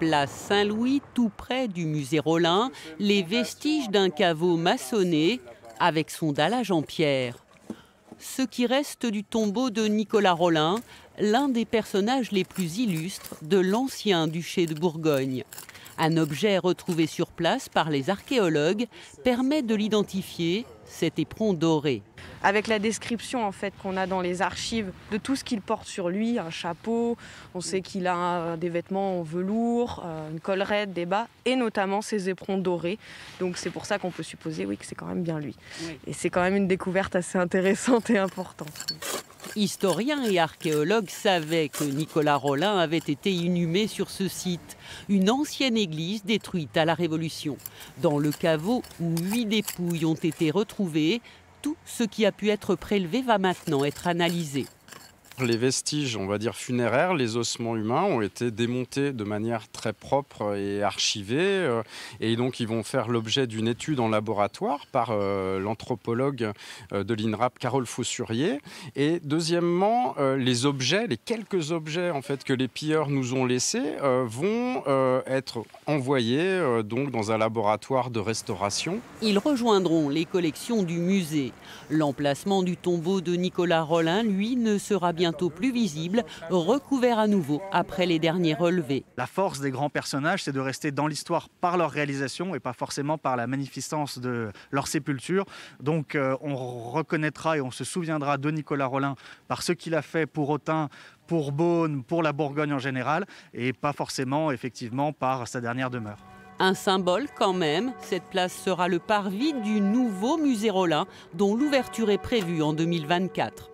Place Saint-Louis, tout près du musée Rolin, les vestiges d'un caveau maçonné avec son dallage en pierre. Ce qui reste du tombeau de Nicolas Rolin, l'un des personnages les plus illustres de l'ancien duché de Bourgogne. Un objet retrouvé sur place par les archéologues permet de l'identifier, cet éperon doré. Avec la description en fait qu'on a dans les archives de tout ce qu'il porte sur lui, un chapeau, on sait qu'il a des vêtements en velours, une collerette, des bas et notamment ses éperons dorés. Donc c'est pour ça qu'on peut supposer oui, que c'est quand même bien lui. Oui. Et c'est quand même une découverte assez intéressante et importante. Historiens et archéologues savaient que Nicolas Rolin avait été inhumé sur ce site, une ancienne église détruite à la Révolution. Dans le caveau où 8 dépouilles ont été retrouvées, tout ce qui a pu être prélevé va maintenant être analysé. Les vestiges, on va dire funéraires, les ossements humains ont été démontés de manière très propre et archivée. Et donc, ils vont faire l'objet d'une étude en laboratoire par l'anthropologue de l'INRAP, Carole Faussurier. Et deuxièmement, les objets, les quelques objets en fait, que les pilleurs nous ont laissés vont être envoyés donc, dans un laboratoire de restauration. Ils rejoindront les collections du musée. L'emplacement du tombeau de Nicolas Rolin, lui, ne sera bientôt plus visible, recouvert à nouveau après les derniers relevés. La force des grands personnages, c'est de rester dans l'histoire par leur réalisation et pas forcément par la magnificence de leur sépulture. Donc on reconnaîtra et on se souviendra de Nicolas Rolin par ce qu'il a fait pour Autun, pour Beaune, pour la Bourgogne en général, et pas forcément effectivement par sa dernière demeure. Un symbole quand même, cette place sera le parvis du nouveau musée Rolin dont l'ouverture est prévue en 2024.